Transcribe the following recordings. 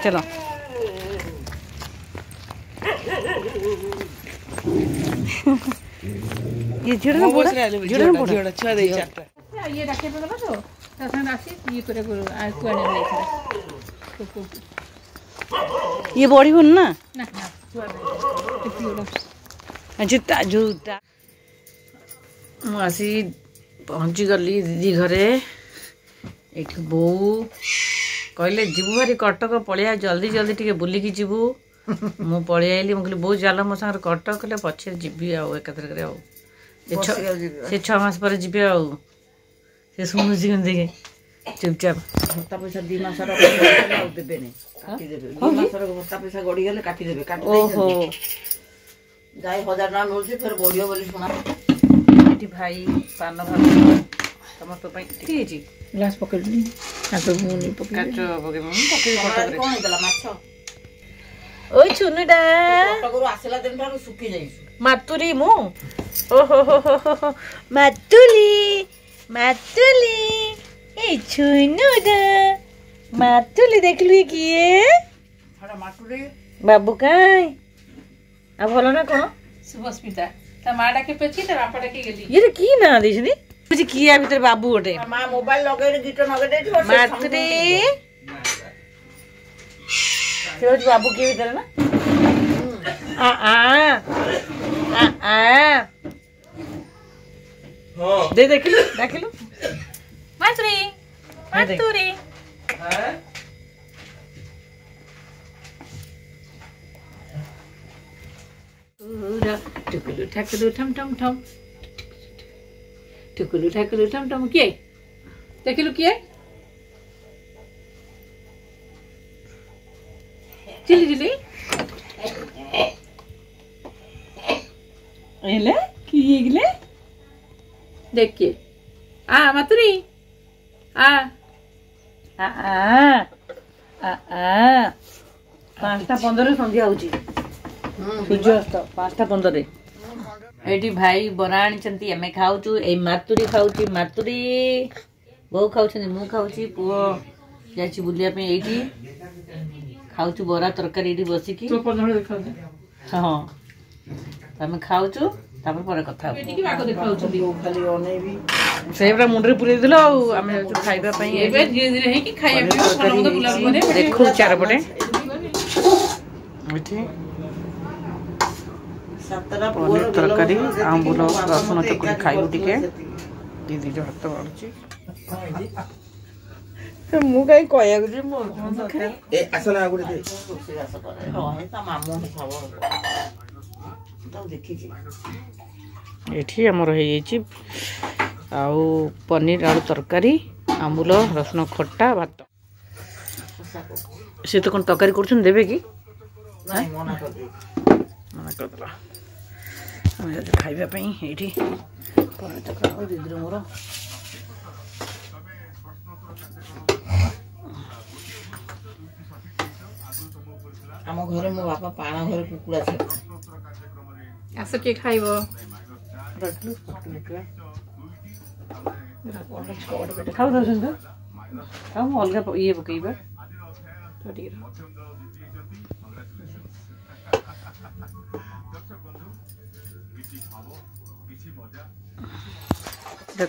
चलो ये झुड़ना बुड़ा झुड़ना छुआ दे चारटा ये रखे तो ना तो तसन राशि ये करे को आ कुआने ले ये बॉडी बन ना ना छुआ दे जूता जूता आसी पहुँची गली दीदी घरे एक बो कहले जीवु भारी कटक पलिया जल्दी जल्दी टे बुलिकी जीवु मु पलि आइली मुझे बहुत जाल मो सागर कटक कहले पछे जीवी आकातर से 6 मास पर जीवी से शुणुची देखे चुपचाप भत्ता पैसा 2 मास देवे भत्ता पैसा गड़ी गले काटिदेवे ओहो जाए 1000 टका मिलूँ फिर बढ़िया बोली शुणा ये भाई पान भात समस्त ग्लास पकड़ी ओई छुनुडा आसला दिन ठार सुखी जाई मातुरी मु ओहो हो मातुली मातुली ए छुनुडा मातुली देखलु किए हड़ा मातुली बाबू काई आ भलो ना कोन सुभस्मिता ता माडा के पेची ता बापडा के गेली ये की ना देछनी बुझी किया भीतर बाबू ओटे मां मोबाइल लगे गीत नगे दे मातुरी सेवज बाबू के भीतर ना आ आ आ दे देखिलु मातुरी मातुरी टुकुलु ठाकुलु ठम ठम ठम टुकुलु ठाकुलु ठम ठम किए देखिलु किए चिली चिली एले की गेले देखिए आ मातुरी आ आ आ आ 5:15 संध्या होची सूर्यास्त 5:15 एटी भाई बरा आनी आम खाऊ ए मातुरी खाऊची मातुरी बो खाऊ मु खाऊची पुओ जाची बुलिया पे एटी खाऊ बरा तरकारी एटी बसिकी हाँ आम खाऊ पर कथा से मुंडे पूरे दिल आम खाइबा देखो चारपटे पनीर तरकारी आंबुल रसुण चकुड़ी खाइबू टिके दीदी जो हाथ बाढ़ुची मु कहीं एठी हमर आउ पनीर आलू तरकारी आंबुल रसुण खट्टा भात से तो कौन तरकारी कर देवे कि मना करदेला खाइबा ये दीदी मोर आम घर मो बापा पाण घर कुकुड़ा छे आस के खाइबो खाऊ दसन खाऊ अलग ये पकईबा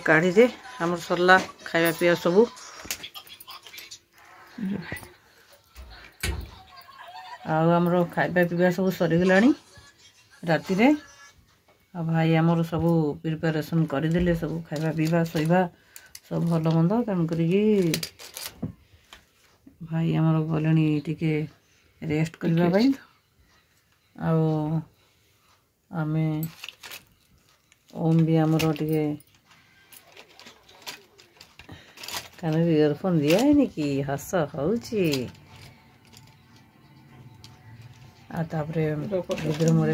काढ़ी दे हमर सरला खाइबा पिया सबू आमर खाइबा पीवा सब सरीगला राति रे आ भाई आमर सब प्रिपेरेसन करदे सब खाइबा पीवा शोवा सब भल मंद तेणुक भाई आमर गले टिके रेस्ट करने आमे ओम भी आमर टिके कान इयरफोन दिया है कि हस होची आपर मोर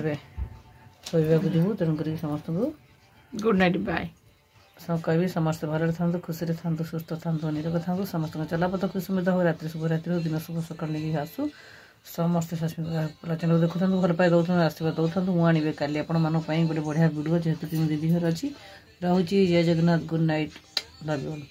शोवा जीवु तेणुक समस्त को गुड नाइट बाय सब कह समस्त भर था खुशी था सुस्थ था निरोग था समस्त चलापथ खुशी समृद्ध हो रात्रि शुभ रात्रि दिन शुभ सकाल नहीं आसू समस्त चैनल देखुं भल पाई दौरान आशीर्वाद दौरान मुझे काली आपण गोटे बढ़िया वीडियो जेहेतु 3 दीदी घर अच्छी रोची जय Jagannath good night love you all.